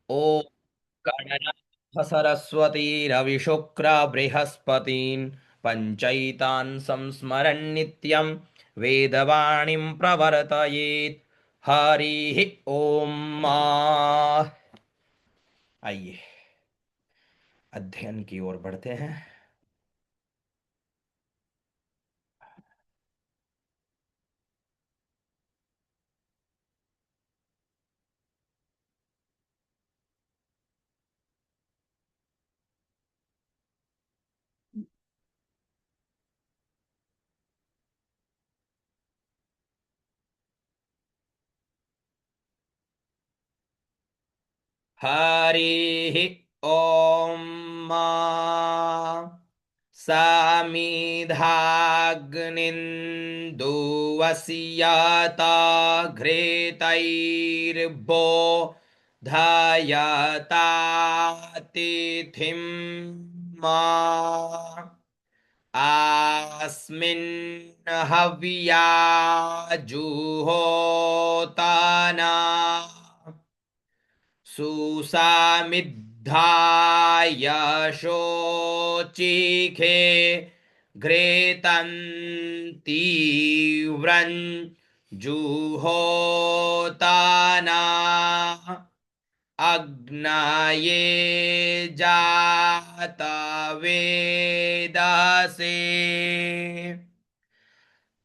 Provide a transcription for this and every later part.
ओ गणनाथ सरस्वतीरविशुक्र बृहस्पतीन् पञ्चैतान् संस्मरन् नित्यं वेदवाणीं प्रवर्तयेत्। हरिः ओम। आइए अध्ययन की ओर बढ़ते हैं। हरिः ओम। समिधाग्निन्दुवस्यता घृतैर्बो धयता मा अस्मिन् हव्या जुहोतना सुसामिद्धाय शोचिखे घृतं तीव्रं जुहोताना अग्नये जातवेदसे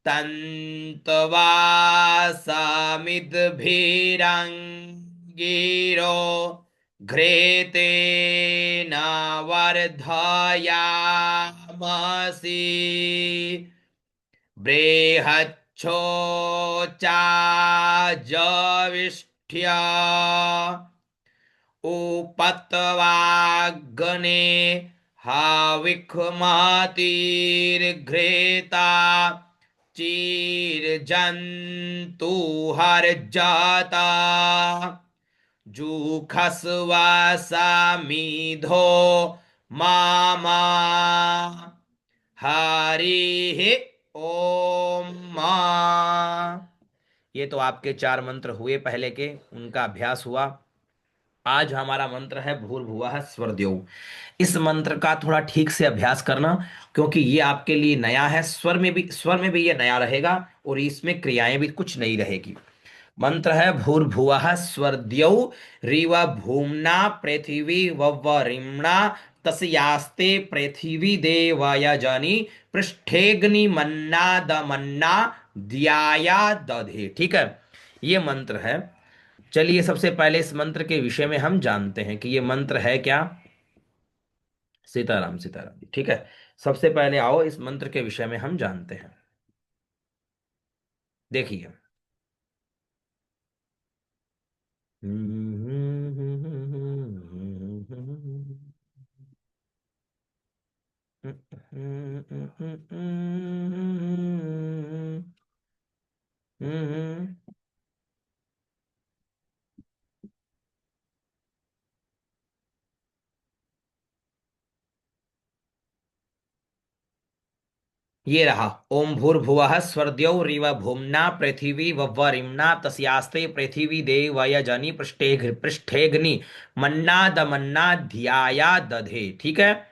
तन्तवासमिद्भिरङ्गिरो घृतेन वर्धयामसि बृहच्छोचाजविष्ठ्य उपत्वाग्ने हविष्मतिर्घृता चिर्जन्तुर्जाता जुखस्वसमिधो मामा हरिः ओम। ये तो आपके चार मंत्र हुए पहले के, उनका अभ्यास हुआ। आज हमारा मंत्र है भूर्भुवः स्वरदेव। इस मंत्र का थोड़ा ठीक से अभ्यास करना, क्योंकि ये आपके लिए नया है। स्वर में भी ये नया रहेगा, और इसमें क्रियाएं भी कुछ नई रहेगी। मंत्र है भूर्भुवः स्वरद्यौ रीव भूम्ना पृथिवी वव्वरिम्णा तस्यास्ते पृथिवी देवय जनि पृष्ठेग्नि मन्ना दमन्ना द्याया दधे। ठीक है, ये मंत्र है। चलिए सबसे पहले इस मंत्र के विषय में हम जानते हैं कि ये मंत्र है क्या। सीताराम सीताराम जी। ठीक है, सबसे पहले आओ इस मंत्र के विषय में हम जानते हैं। देखिए, ये रहा। ओम भूर्भुवः स्वर्द्यौ रिव भूम्ना पृथिवी वव्वरिम्ना तस्यास्ते पृथिवी देवय जनि पृष्ठेग्नि मन्ना दमन्ना ध्याया दधे। ठीक है,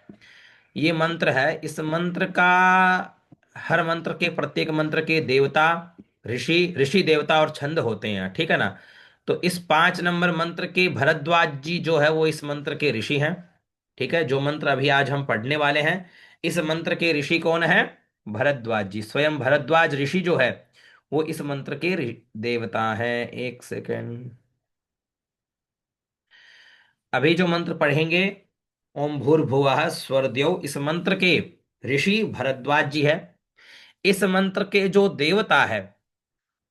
ये मंत्र है। इस मंत्र का, हर मंत्र के, प्रत्येक मंत्र के देवता ऋषि, ऋषि देवता और छंद होते हैं। ठीक है ना। तो इस 5 नंबर मंत्र के भरद्वाज जी जो है वो इस मंत्र के ऋषि हैं। ठीक है, जो मंत्र अभी आज हम पढ़ने वाले हैं, इस मंत्र के ऋषि कौन है? भरद्वाज जी। स्वयं भरद्वाज ऋषि जो है वो इस मंत्र के देवता हैं। एक सेकेंड। अभी जो मंत्र पढ़ेंगे, ओम भूर्भुवः स्वरदेव, इस मंत्र के ऋषि भरद्वाज जी है। इस मंत्र के जो देवता है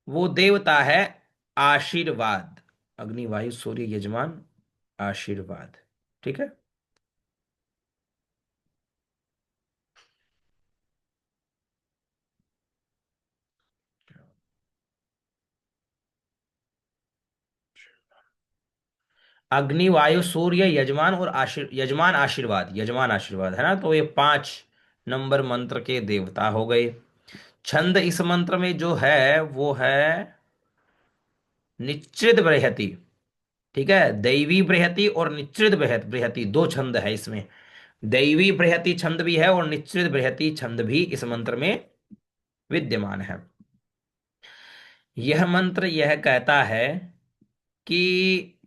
वो देवता है आशीर्वाद। अग्नि वायु सूर्य यजमान आशीर्वाद। ठीक है। अग्नि वायु सूर्य यजमान और यजमान आशीर्वाद, यजमान आशीर्वाद है ना। तो ये 5 नंबर मंत्र के देवता हो गए। छंद इस मंत्र में जो है वो है निश्चित बृहति। ठीक है, दैवी बृहति और निश्चित बृहति दो छंद है इसमें। दैवी बृहति छंद भी है और निश्चित बृहति छंद भी इस मंत्र में विद्यमान है। यह मंत्र यह कहता है कि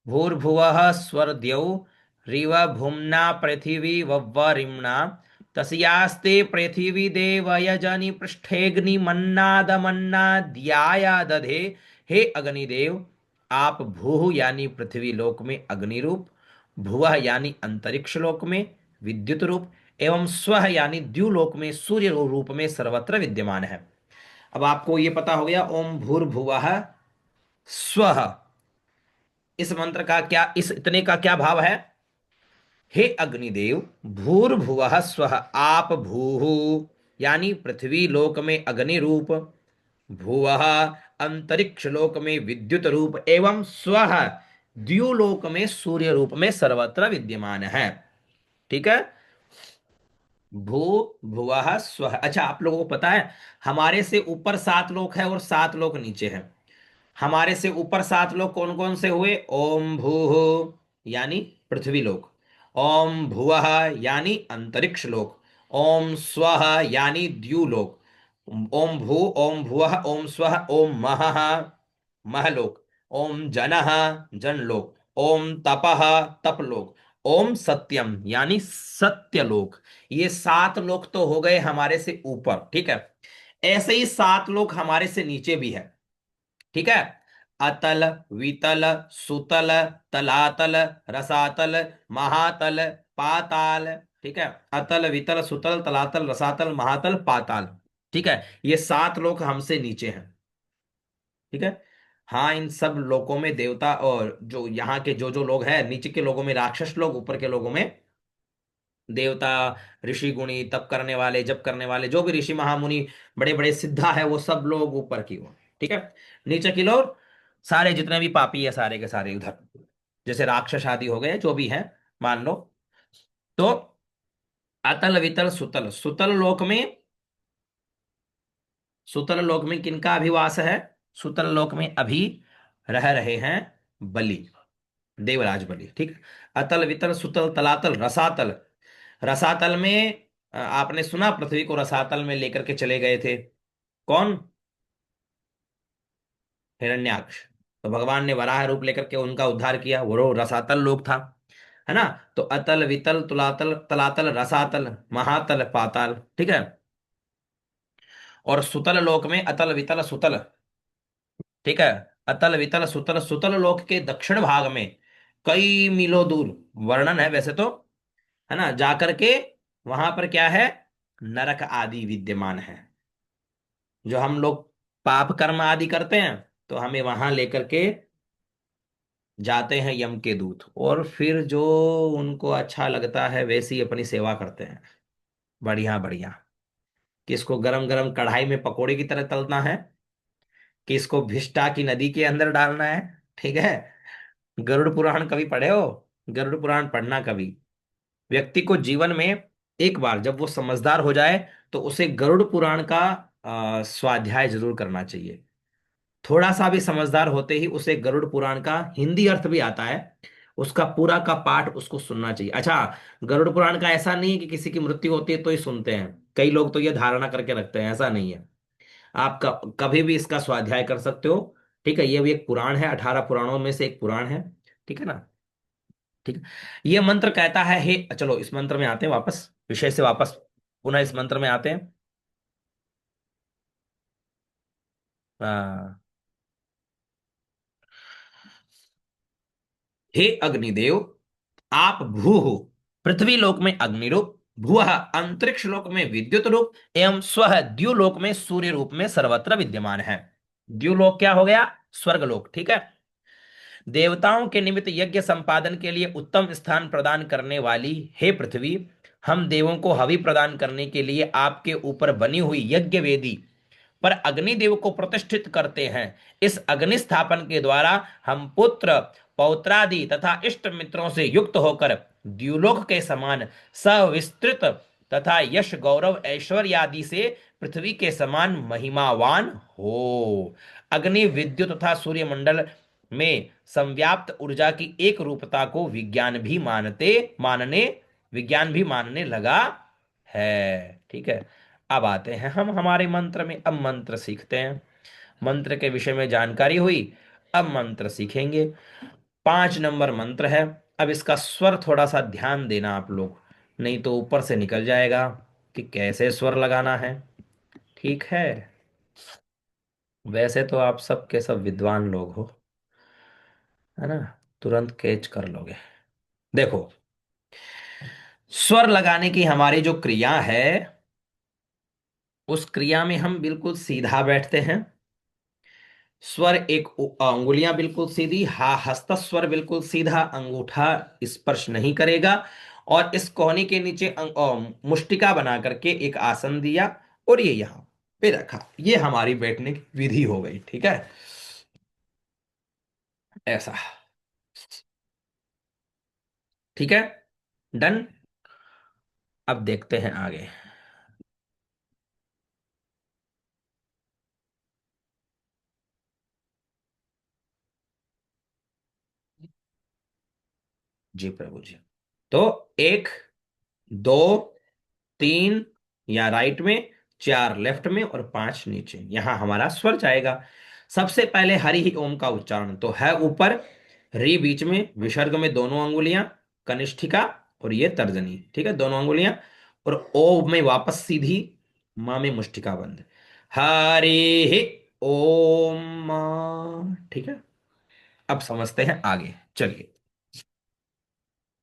भूर्भुवः स्वरद्यौ रिव भूम्ना पृथिवी वव्वरिम्ना तस्यास्ते पृथिवी देवयजनि पृष्ठेऽग्नि मन्नादमन्नाद्याया दधे। हे अग्निदेव, आप भूः यानी पृथ्वी लोक में अग्नि रूप, भुवः यानी अंतरिक्ष लोक में विद्युत रूप, एवं स्वः यानी द्युलोक में सूर्य रूप में सर्वत्र विद्यमान है। अब आपको यह पता हो गया ओम भूर्भुवः स्वः, इस मंत्र का क्या, इस इतने का क्या भाव है? हे अग्निदेव, भूर्भुवः स्वः, आप भूहु यानी पृथ्वी लोक में अग्नि रूप, भुवः अंतरिक्ष लोक में विद्युत रूप, एवं स्वः द्युलोक में सूर्य रूप में सर्वत्र विद्यमान है। ठीक है, भू भुवः स्वः। अच्छा, आप लोगों को पता है हमारे से ऊपर 7 लोक है और 7 लोक नीचे है। हमारे से ऊपर 7 लोक कौन कौन से हुए? ओम भूः यानी पृथ्वी लोक, ओम भुवः यानी अंतरिक्ष लोक, ओम स्वः यानी द्युलोक, ओम भू ओम भुवः ओम स्वः ओम महः महलोक, ओम जनः जनलोक, ओम तपः तपलोक, ओम सत्यम यानी सत्यलोक। ये 7 लोक तो हो गए हमारे से ऊपर, ठीक है। ऐसे ही 7 लोक हमारे से नीचे भी है, ठीक है। अतल वितल सुतल तलातल रसातल महातल पाताल, ठीक है। अतल वितल सुतल तलातल रसातल महातल पाताल, ठीक है। ये 7 लोक हमसे नीचे हैं, ठीक है। हाँ, इन सब लोकों में देवता और जो यहाँ के जो जो लोग हैं, नीचे के लोगों में राक्षस लोग, ऊपर के लोगों में देवता, ऋषि गुणी, तप करने वाले, जप करने वाले, जो भी ऋषि महामुनि बड़े बड़े सिद्धा है, वो सब लोग ऊपर की ओर, ठीक है। नीचे की लोग सारे जितने भी पापी है सारे के सारे उधर, जैसे राक्षस आदि हो गए जो भी हैं, मान लो। तो अतल वितल सुतल, सुतल लोक में किनका अभिवास है? सुतल लोक में अभी रह रहे हैं बलि, देवराज बलि, ठीक है। अतल वितल सुतल तलातल रसातल, रसातल में आपने सुना पृथ्वी को रसातल में लेकर के चले गए थे कौन? हिरण्याक्ष। तो भगवान ने वराह रूप लेकर के उनका उद्धार किया, वो रसातल लोक था, है ना। तो अतल वितल तुलातल तलातल रसातल महातल पाताल, ठीक है। और सुतल लोक में अतल वितल सुतल, ठीक है। अतल वितल सुतल, सुतल लोक के दक्षिण भाग में कई मीलों दूर, वर्णन है वैसे तो, है ना, जाकर के वहां पर क्या है? नरक आदि विद्यमान है। जो हम लोग पाप कर्म आदि करते हैं तो हमें वहां लेकर के जाते हैं यम के दूत, और फिर जो उनको अच्छा लगता है वैसी अपनी सेवा करते हैं। बढ़िया बढ़िया। किसको गरम गरम कढ़ाई में पकोड़े की तरह तलना है, किसको भिष्टा की नदी के अंदर डालना है, ठीक है। गरुड़ पुराण कभी पढ़े हो? गरुड़ पुराण पढ़ना कभी। व्यक्ति को जीवन में एक बार जब वो समझदार हो जाए तो उसे गरुड़ पुराण का स्वाध्याय जरूर करना चाहिए। थोड़ा सा भी समझदार होते ही उसे गरुड़ पुराण का हिंदी अर्थ भी आता है, उसका पूरा का पाठ उसको सुनना चाहिए। अच्छा, गरुड़ पुराण का ऐसा नहीं है कि किसी की मृत्यु होती है तो ही सुनते हैं, कई लोग तो ये धारणा करके रखते हैं, ऐसा नहीं है। आप कभी भी इसका स्वाध्याय कर सकते हो, ठीक है। ये भी एक पुराण है, 18 पुराणों में से एक पुराण है, ठीक है ना। ठीक है। ये मंत्र कहता है, हे, चलो इस मंत्र में आते हैं वापस, विषय से वापस पुनः इस मंत्र में आते हैं। आ, हे अग्निदेव, आप भू हो, पृथ्वी लोक में अग्नि रूप, भुवः अंतरिक्ष लोक में विद्युत रूप, एवं स्वः द्युलोक में सूर्य रूप में सर्वत्र विद्यमान है। द्युलोक क्या हो गया? स्वर्गलोक, ठीक है। देवताओं के निमित्त यज्ञ संपादन के लिए उत्तम स्थान प्रदान करने वाली हे पृथ्वी, हम देवों को हवि प्रदान करने के लिए आपके ऊपर बनी हुई यज्ञ वेदी पर अग्निदेव को प्रतिष्ठित करते हैं। इस अग्नि स्थापन के द्वारा हम पुत्र पौत्रादि तथा इष्ट मित्रों से युक्त होकर द्युलोक के समान सविस्तृत तथा यश गौरव ऐश्वर्य आदि से पृथ्वी के समान महिमावान हो। अग्नि विद्युत तथा सूर्यमंडल में संव्याप्त ऊर्जा की एक रूपता को विज्ञान भी मानने लगा है। ठीक है। अब आते हैं हम हमारे मंत्र में। अब मंत्र सीखते हैं। मंत्र के विषय में जानकारी हुई। अब मंत्र सीखेंगे। 5 नंबर मंत्र है। अब इसका स्वर थोड़ा सा ध्यान देना आप लोग, नहीं तो ऊपर से निकल जाएगा कि कैसे स्वर लगाना है। ठीक है। वैसे तो आप सब के सब विद्वान लोग हो, है ना, तुरंत कैच कर लोगे। देखो, स्वर लगाने की हमारी जो क्रिया है, उस क्रिया में हम बिल्कुल सीधा बैठते हैं। स्वर एक अंगुलियां बिल्कुल सीधी, हस्त स्वर बिल्कुल सीधा, अंगूठा स्पर्श नहीं करेगा। और इस कोहनी के नीचे मुष्टिका बना करके एक आसन दिया, और ये यहां पे रखा। ये हमारी बैठने की विधि हो गई। ठीक है, ऐसा। ठीक है, डन। अब देखते हैं आगे। जी प्रभु जी। तो एक, दो, तीन या राइट में, चार लेफ्ट में, और पांच नीचे, यहां हमारा स्वर जाएगा। सबसे पहले हरि ही ओम का उच्चारण तो है ऊपर, री बीच में, विसर्ग में दोनों अंगुलियां, कनिष्ठिका और ये तर्जनी। ठीक है, दोनों अंगुलियां। और ओ में वापस सीधी, मां में मुष्टिका बंद। हरि ही ओम। ठीक है। अब समझते हैं आगे, चलिए।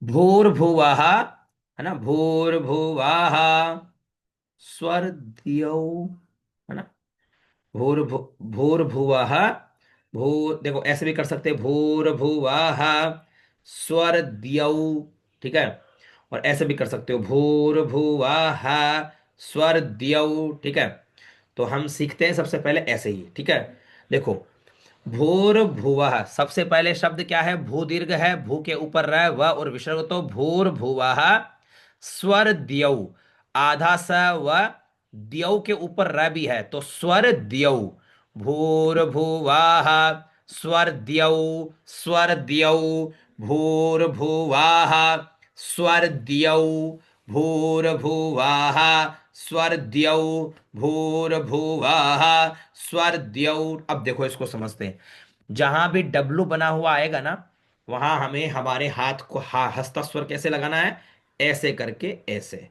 भूर्भुवः, है ना, भूर्भुवः स्वर दियो, है ना, भूर्भु भूर्भुवः, देखो ऐसे भी कर सकते हैं, भूर्भुवः स्वर दियौ। ठीक है। और ऐसे भी कर सकते हो, भूर्भुवः स्वर दियौ। ठीक है। तो हम सीखते हैं सबसे पहले ऐसे ही। ठीक है। देखो, भूर्भुवः, सबसे पहले शब्द क्या है, भू दीर्घ है, भू के ऊपर रह व और विसर्ग, तो भूर्भुवः स्वर द्यौ, आधा स व द्यौ के ऊपर र भी है, तो स्वर द्यौ। भूर्भुवः स्वर द्यौ, स्वर द्यौ, भूर्भुवः स्वर द्यौ, भूर्भुवः स्वर द्यौ, भूर्भुवः स्वर द्यौ। अब देखो, इसको समझते हैं। जहां भी डब्लू बना हुआ आएगा ना, वहां हमें हमारे हाथ को हस्ता स्वर कैसे लगाना है, ऐसे करके, ऐसे,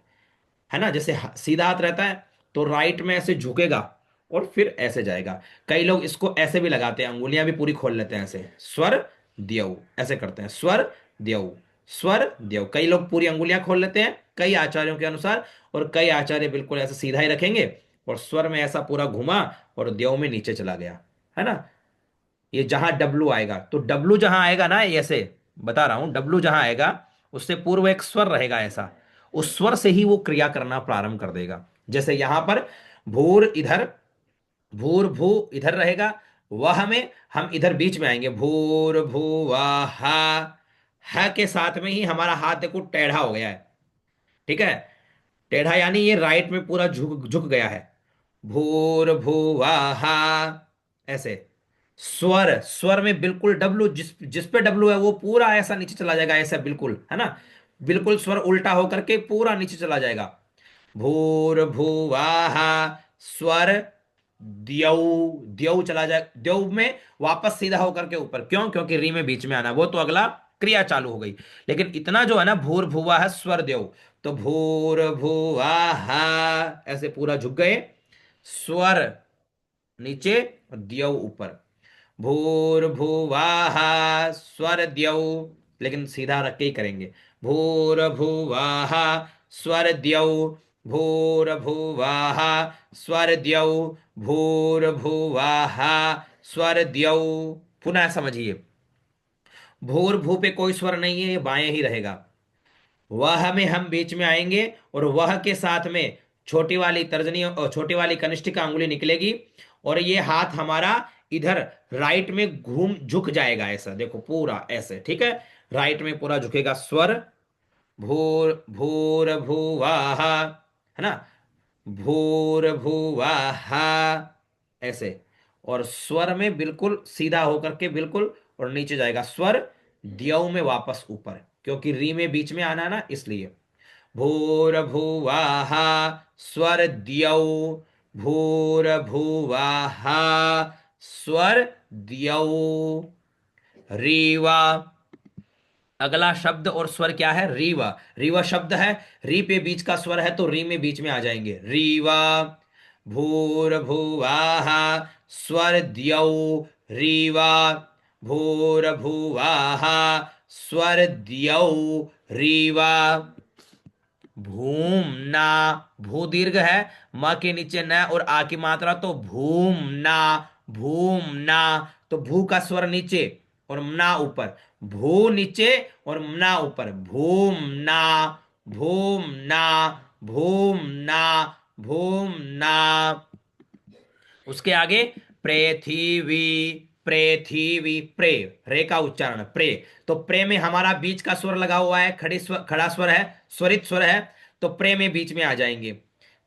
है ना। जैसे सीधा हाथ रहता है तो राइट में ऐसे झुकेगा और फिर ऐसे जाएगा। कई लोग इसको ऐसे भी लगाते हैं, अंगुलियां भी पूरी खोल लेते हैं, ऐसे स्वर द्यौ, ऐसे करते हैं, स्वर द्यौ, स्वर द्यौ। कई लोग पूरी अंगुलियां खोल लेते हैं, कई आचार्यों के अनुसार। और कई आचार्य बिल्कुल ऐसे सीधा ही रखेंगे, और स्वर में ऐसा पूरा घुमा, और द्यौ में नीचे चला गया, है ना। ये जहां डब्लू आएगा, तो डब्लू जहां आएगा ना, ऐसे बता रहा हूं, डब्लू जहां आएगा उससे पूर्व एक स्वर रहेगा ऐसा, उस स्वर से ही वो क्रिया करना प्रारंभ कर देगा। जैसे यहां पर भूर इधर, भूर भू इधर रहेगा, वह में हम इधर बीच में आएंगे, भूर भू वह, ह के साथ में ही हमारा हाथ देखो टेढ़ा हो गया है। ठीक है, टेढ़ा यानी ये राइट में पूरा झुक झुक गया है। भूर भुवः, ऐसे। स्वर, स्वर में बिल्कुल डब्लू, जिस पे डब्लू है वो पूरा ऐसा नीचे चला जाएगा, ऐसा बिल्कुल, है ना। बिल्कुल स्वर उल्टा होकर के पूरा नीचे चला जाएगा। भूर भुवः स्वर द्यौ, द्यौ चला जाए, द्यौ में वापस सीधा होकर के ऊपर, क्यों, क्योंकि री में बीच में आना, वो तो अगला क्रिया चालू हो गई। लेकिन इतना जो है ना, भूर भुवा है स्वर द्यौ, तो भूर भुवा ऐसे पूरा झुक गए, स्वर नीचे और द्यौ ऊपर। भूर्भुवः स्वर द्यौ, लेकिन सीधा रख के ही करेंगे। भूर्भुवः स्वर द्यौ, भूर्भुवः स्वर द्यौ, भूर्भुवः स्वर द्यौ। पुनः समझिए, भूर भू पे कोई स्वर नहीं है, ये बाएं ही रहेगा। वह में हम बीच में आएंगे, और वह के साथ में छोटी वाली तर्जनी और छोटी वाली कनिष्ठिका अंगुली निकलेगी, और ये हाथ हमारा इधर राइट में घूम झुक जाएगा, ऐसा देखो पूरा ऐसे। ठीक है, राइट में पूरा झुकेगा स्वर। भूर भूर भुवः, है ना, भूर भुवः, ऐसे। और स्वर में बिल्कुल सीधा होकर के, बिल्कुल और नीचे जाएगा स्वर द्यौ में वापस ऊपर, क्योंकि री में बीच में आना ना, इसलिए। भूर्भुवः स्वर द्यौ, भूर्भुवः स्वर द्यौ, रीवा। अगला शब्द और स्वर क्या है? रीवा। रीवा शब्द है, री पे बीच का स्वर है तो री में बीच में आ जाएंगे, रीवा। भूर्भुवः स्वर द्यौ, रीवा। भूर्भुवः स्वर द्यौ, रीवा। भूमना, भू दीर्घ है, म के नीचे न और आ की मात्रा, तो भूमना, भूमना। तो भू का स्वर नीचे और मना ऊपर, भू नीचे और मना ऊपर, भूमना, भूमना, भूमना, भूमना। उसके आगे पृथ्वी, पृथ्वी, प्रे, रे का उच्चारण प्रे। तो प्रे में हमारा बीच का स्वर लगा हुआ है, खड़ी स्वर, खड़ा स्वर है, स्वरित स्वर है, तो प्रे में बीच में आ जाएंगे।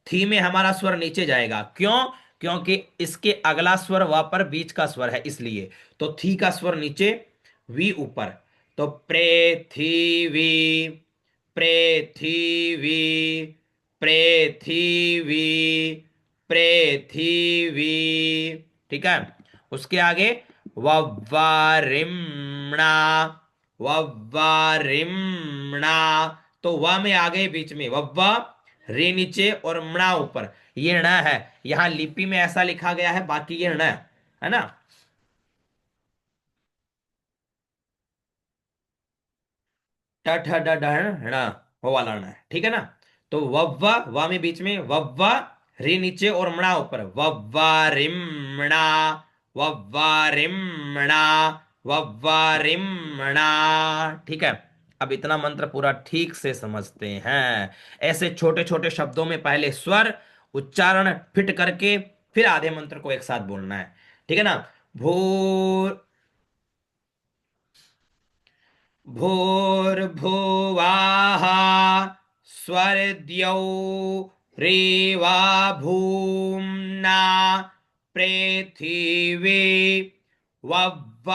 थी में हमारा स्वर नीचे जाएगा, क्यों? क्योंकि इसके अगला स्वर वहां पर बीच का स्वर है, इसलिए। तो थी का स्वर नीचे, वी ऊपर। तो पृथ्वी, पृथ्वी, पृथ्वी, पृथ्वी। ठीक है। उसके आगे वव्वारिम्णा, वव्वारिम्णा। तो व में आ गए बीच में, वव्वा, रे नीचे और मणा ऊपर, ये ण है। यहां लिपि में ऐसा लिखा गया है, बाकी ये ण है ना। ट ठ ड ढ ण, वो वाला ण है, ठीक है ना। तो वव्वा, वा में बीच में, वव्वा, रे नीचे और मणा ऊपर, वव्वा रिमणा, वव्वा रिमणा, वव्वा रिमणा। ठीक है। अब इतना मंत्र पूरा ठीक से समझते हैं। ऐसे छोटे छोटे शब्दों में पहले स्वर उच्चारण फिट करके फिर आधे मंत्र को एक साथ बोलना है, ठीक है ना। भू, भूर्भुवाः स्वरद्यौ, रेवा भूम्ना पृथिवी वव्वारिम्णा।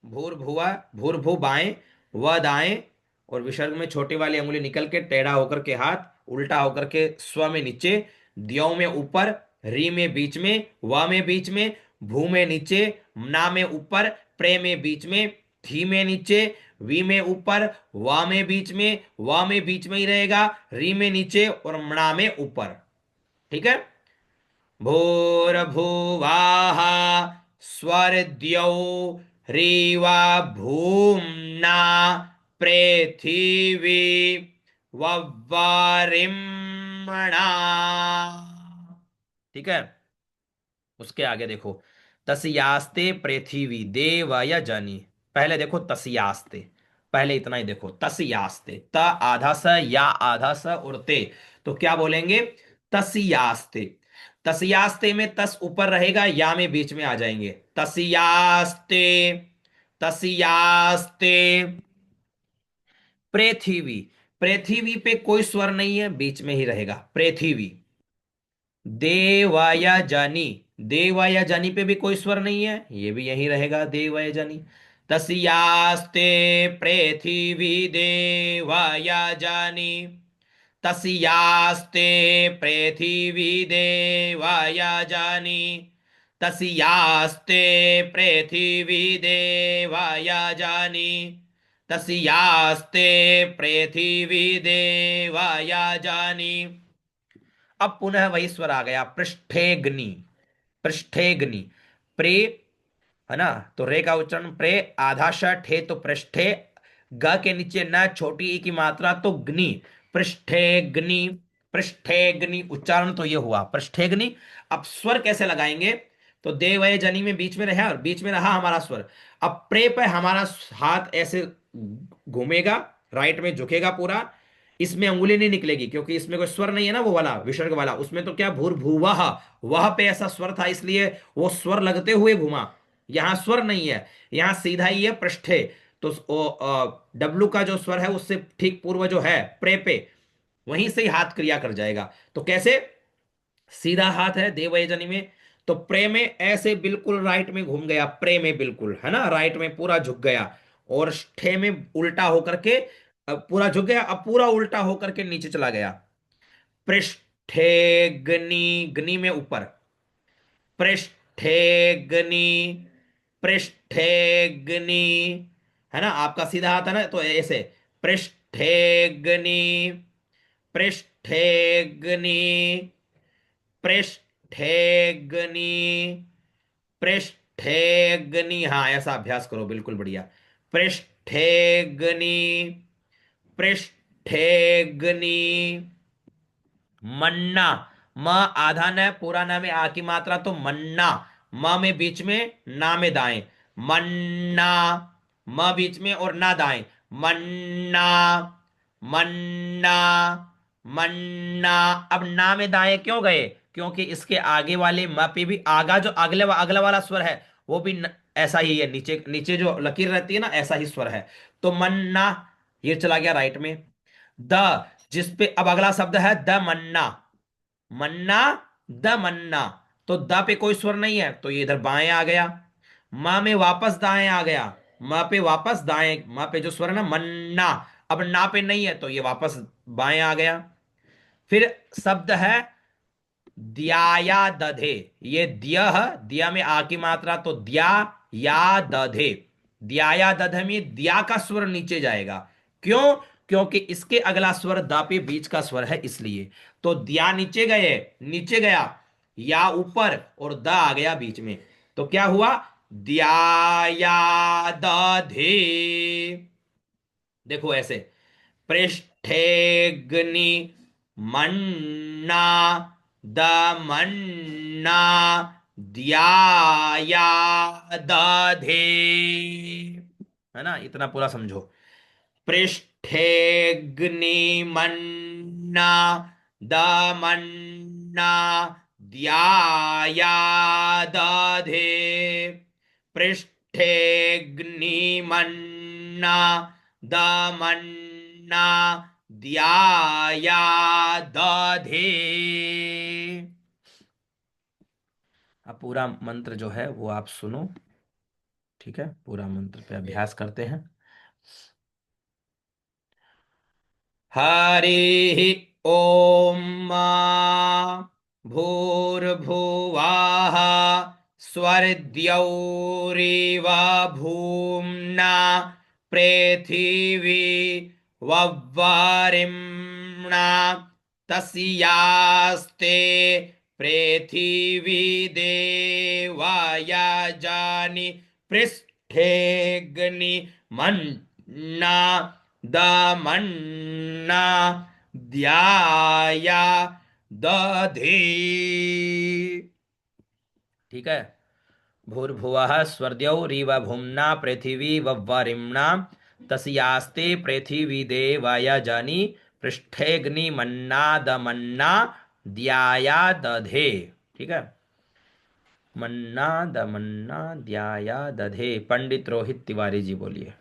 भूर्भुवा, भूर्भु बाएं, व दाएं, और विसर्ग में छोटी वाली अंगुली निकल के टेढ़ा होकर के हाथ, उल्टा होकर के स्व में नीचे, द्यौ में ऊपर, री में बीच में, व में बीच में, भू में नीचे, ना में ऊपर, प्रे में बीच में, थी में नीचे, वी में ऊपर, वा में बीच में, वा में बीच में ही रहेगा, री में नीचे और मणा में ऊपर। ठीक है। भूर्भुवाः स्वरद्यौ, रीवा भूम्ना पृथिवी वव्वारिम्णा। ठीक है। उसके आगे देखो, तस्यास्ते पृथ्वी देवय जनी। पहले देखो तस्यास्ते, पहले इतना ही देखो, तस्यास्ते, त आधा स, या आधा स और ते, तो क्या बोलेंगे? तस्यास्ते। तस्यास्ते में तस ऊपर रहेगा, या में बीच में आ जाएंगे, तस्यास्ते, तस्यास्ते। पृथ्वी, पृथ्वी पे कोई स्वर नहीं है, बीच में ही रहेगा, पृथ्वी। देवाया जानी, देवाया जानी पे भी कोई स्वर नहीं है, ये भी यही रहेगा, देवाया जानी। तस्यास्ते पृथिवी देवाया जानी, तस्यास्ते पृथिवी देवाया जानी, तस्यास्ते पृथिवी देवाया जानी, तस्यास्ते पृथिवी देवाया जानी। अब पुनः वही स्वर आ गया, पृष्ठेग्नि, पृष्ठेग्नि, प्रे, है ना। तो रे का उच्चारण प्रे, आधा श, ठे तो पृष्ठे, ग के नीचे न, छोटी ई की मात्रा, तो ग्नि, पृष्ठेग्नि, पृष्ठेग्नि। उच्चारण तो ये हुआ पृष्ठेग्नि। अब स्वर कैसे लगाएंगे? तो देवय जनी में बीच में रहा, और बीच में रहा हमारा स्वर। अब प्रे पे हमारा हाथ ऐसे घूमेगा, राइट में झुकेगा पूरा, इसमें अंगुली नहीं निकलेगी, क्योंकि इसमें कोई स्वर नहीं है ना, वो वाला विसर्ग वाला, उसमें तो क्या भूर्भुवः, वह पे ऐसा स्वर था, इसलिए वो स्वर लगते हुए घुमा। यहां स्वर नहीं है, यहां सीधा ही है पृष्ठे। तो डब्लू का जो स्वर है उससे ठीक पूर्व जो है प्रे पे, वहीं से ही हाथ क्रिया कर जाएगा। तो कैसे? सीधा हाथ है देवयजनी में, तो प्रे में ऐसे बिल्कुल राइट में घूम गया, प्रे में बिल्कुल, है ना, राइट में पूरा झुक गया। और ठे में उल्टा होकर के अब पूरा झुक गया, अब पूरा उल्टा होकर के नीचे चला गया। पृष्ठे गनी, गनी में ऊपर, पृष्ठेग्नि, पृष्ठेग्नि, है ना, आपका सीधा हाथ है ना, तो ऐसे पृष्ठेग्नि, पृष्ठेग्नि, पृष्ठेग्नि, पृष्ठेग्नि, हाँ ऐसा अभ्यास करो, बिल्कुल बढ़िया। पृष्ठेग्नि, पृष्ठेग्नि, मन्ना, म आधा न पूरा न में आ की मात्रा, तो मन्ना, म में बीच में, ना में दाएं, मन्ना, म बीच में और ना दाएं, मन्ना, मन्ना, मन्ना। अब ना में दाएं क्यों गए? क्योंकि इसके आगे वाले म पे भी आगा जो अगला वाला स्वर है वो भी ऐसा ही है, नीचे नीचे जो लकीर रहती है ना, ऐसा ही स्वर है। तो मन्ना, ये चला गया राइट में। द, जिस पे अब अगला शब्द है द मन्ना, मन्ना, द मन्ना, तो द पे कोई स्वर नहीं है, तो ये इधर बाएं आ गया। मां में वापस दाएं आ गया, मां पे वापस दाएं, मां पे जो स्वर है ना मन्ना, अब ना पे नहीं है, तो ये वापस बाएं आ गया। फिर शब्द है द्याया दधे, ये द्य है, द्या में आ की मात्रा, तो द्या या दधे, द्याया दध में द्या का स्वर नीचे जाएगा। क्यों? क्योंकि इसके अगला स्वर दा पे बीच का स्वर है, इसलिए। तो द्या नीचे गए, नीचे गया, या ऊपर, और द आ गया बीच में, तो क्या हुआ? द्याया दधे। देखो ऐसे, पृष्ठेग्नि, मन्ना, दमन्ना, द्याया दधे, है ना, इतना पूरा समझो। पृष्ठेग्नि, मन्ना, दमन्ना, द्याया दधे, पृष्ठेग्नि, मन्ना, दमन्ना, द्याया दधे। अब पूरा मंत्र जो है वो आप सुनो, ठीक है, पूरा मंत्र पे अभ्यास करते हैं। हरि ओम, भूर्भुवः स्वर्द्यौरिव भूम्ना पृथिवी वव्वरिम्णा तस्यास्ते पृथिवी देवयजनि पृष्ठेऽग्नि मन्ना दमन्ना द्याया दधे। ठीक है। भूर्भुवः स्वर्द्यौरिव भूम्ना पृथिवी वव्वरिम्णा तस्यास्ते पृथिवी देवयजनि पृष्ठेऽग्निमन्नादमन्ना द्याया दधे। ठीक है, मन्ना दमन्ना द्याया दधे। पंडित रोहित तिवारी जी बोलिए।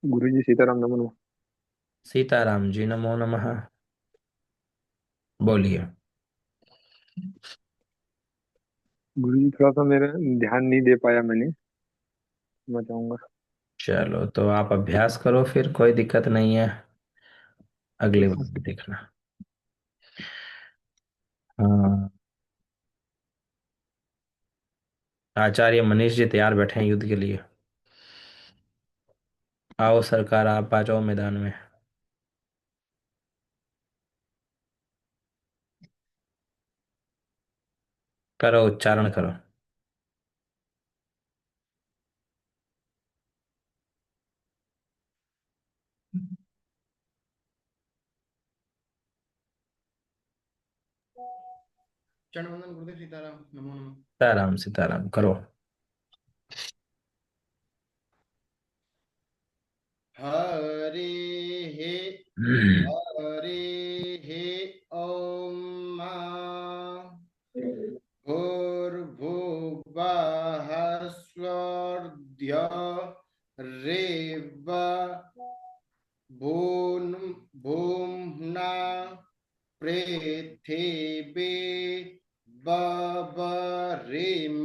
गुरु जी सीताराम नमन। सीताराम जी नमो नमः। बोलिए। गुरु जी थोड़ा सा मेरा ध्यान नहीं दे पाया मैंने, मैं चाहूंगा। चलो तो आप अभ्यास करो, फिर कोई दिक्कत नहीं है, अगली बार भी देखना। हाँ, आचार्य मनीष जी तैयार बैठे हैं युद्ध के लिए। आओ सरकार, आप आ जाओ मैदान में। करो, उच्चारण करो। चंडवंदन गुरुदेव सीताराम नमो नमः। सीताराम सीताराम करो। हरे हे हम्म। हरे हे ओम भूर्भुवः भून भूम्ना पृथिवी बवरिम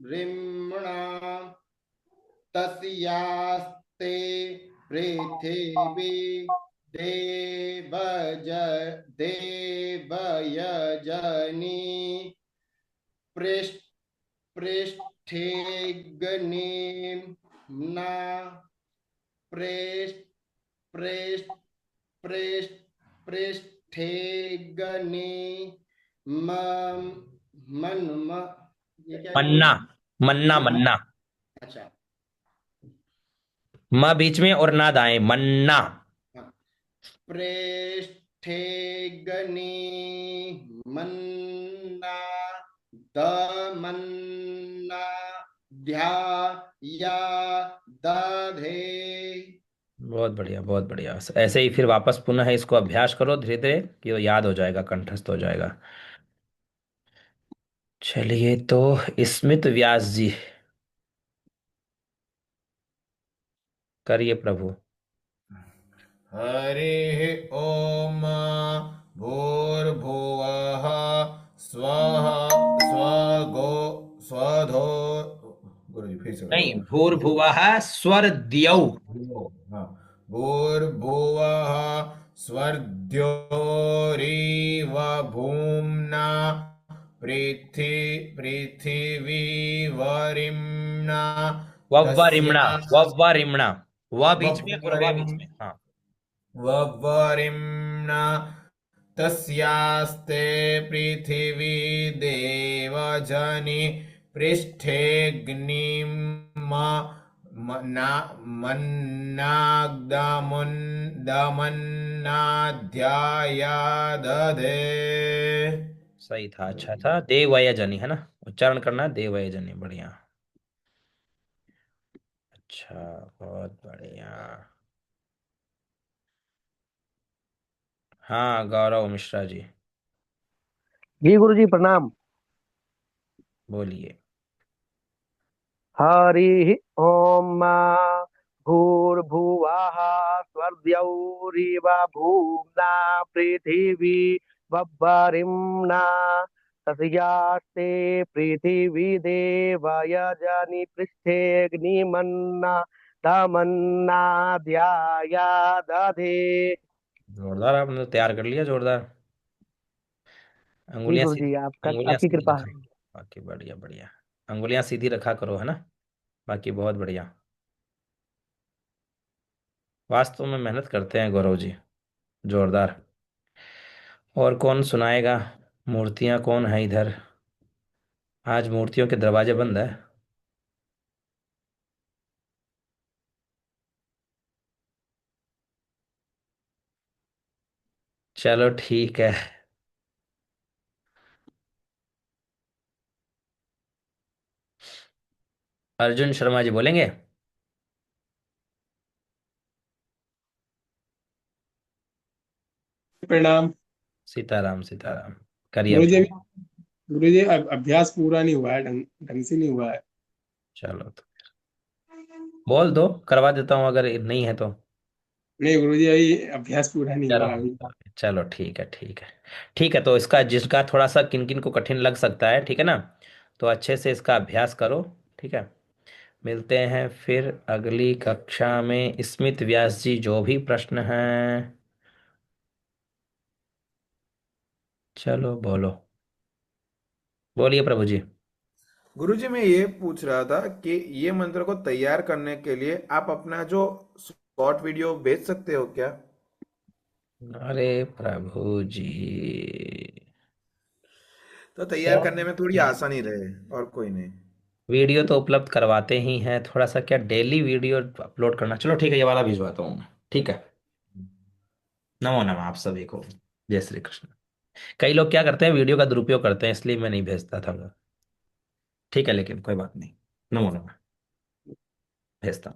रिम्णा तस्यास्ते पृथिवी देवज देवयजनी पृष्ठ पृष्ठेग्निम्ना पृष्ठ पृष्ठ पृष्ठ पृष्ठेग्नि मम मन ये क्या है मन्ना, गुरुजी? मन्ना मन्ना। मन्ना। अच्छा। म बीच में और ना दाएं, मन्ना। हाँ। पृष्ठेग्नि मन्ना दमन्ना ध्याया दधे। बहुत बढ़िया, बहुत बढ़िया। ऐसे ही फिर वापस पुनः इसको अभ्यास करो धीरे धीरे, कि वो याद हो जाएगा, कंठस्थ हो जाएगा। चलिए तो, स्मित व्यास जी, करिए प्रभु। हरिः ॐ भूर्भुवः स्वः स्वगो स्वधो। गुरुजी फिर से नहीं, बताओ। भूर्भुवः स्वर्द्यौ। हाँ, भूर्भुवः स्वर्द्योरिव भूम्ना पृथि पृथिवीवरिम्ना वव्वरिम्णा, तस्या वव्वरिम्णा। व बीच में और वा वव्वरिं बीच में, हाँ। वव्वरिम्ना तस्यास्ते पृथिवी देवजनि मन्नाग्दमन्नाध्याया दधे। सही था, अच्छा था। देवयजनी है ना, उच्चारण करना, देवयजनी, बढ़िया। अच्छा, बहुत बढ़िया। हाँ, गौरव मिश्रा जी, जी गुरु जी प्रणाम। बोलिए। हरि ओम भूर्भुवः स्वर्द्यौरिव भूम्ना पृथिवी वव्वरिम्ना तस्यास्ते पृथिवी देवयजनि पृष्ठेऽग्निमन्ना दमन्ना ध्याया दधे। जोरदार, आपने तो तैयार कर लिया, जोरदार। जी अंगुलियां गुरु सीधी, जी अंगुलियां आपकी सीधी कृपा रखा है। करो। बाकी बढ़िया बढ़िया। अंगुलियां सीधी रखा करो, है ना। बाकी बहुत बढ़िया। वास्तव में मेहनत करते हैं गौरव जी, जोरदार। और कौन सुनाएगा? मूर्तियां कौन है इधर? आज मूर्तियों के दरवाजे बंद है। चलो ठीक है। अर्जुन शर्मा जी बोलेंगे। प्रणाम। सीताराम सीताराम। करिए गुरु जी प्रभु। गुरु जी अभ्यास पूरा नहीं हुआ है, ढंग ढंग से नहीं हुआ है। चलो तो बोल दो, करवा देता हूँ अगर नहीं है तो। नहीं गुरु जी अभी अभ्यास पूरा नहीं चलो हुआ अभी। चलो, ठीक है ठीक है। ठीक है, तो इसका जिसका थोड़ा सा किन किन को कठिन लग सकता है, ठीक है ना, तो अच्छे से इसका अभ्यास करो। ठीक है। मिलते हैं फिर अगली कक्षा में। स्मित व्यास जी, जो भी प्रश्न हैं, चलो बोलो। बोलिए प्रभु जी। गुरुजी मैं ये पूछ रहा था कि ये मंत्र को तैयार करने के लिए आप अपना जो शॉर्ट वीडियो भेज सकते हो क्या? अरे प्रभु जी, तो तैयार शॉर्ट करने में थोड़ी आसानी रहे, और कोई नहीं। वीडियो तो उपलब्ध करवाते ही हैं, थोड़ा सा क्या डेली वीडियो अपलोड करना। चलो ठीक है, ये वाला भिजवाता हूँ मैं, ठीक है। नमो नमः आप सभी को। जय श्री कृष्ण। कई लोग क्या करते हैं, वीडियो का दुरुपयोग करते हैं, इसलिए मैं नहीं भेजता था। ठीक है, लेकिन कोई बात नहीं। नमो नमः। भेजता हूँ।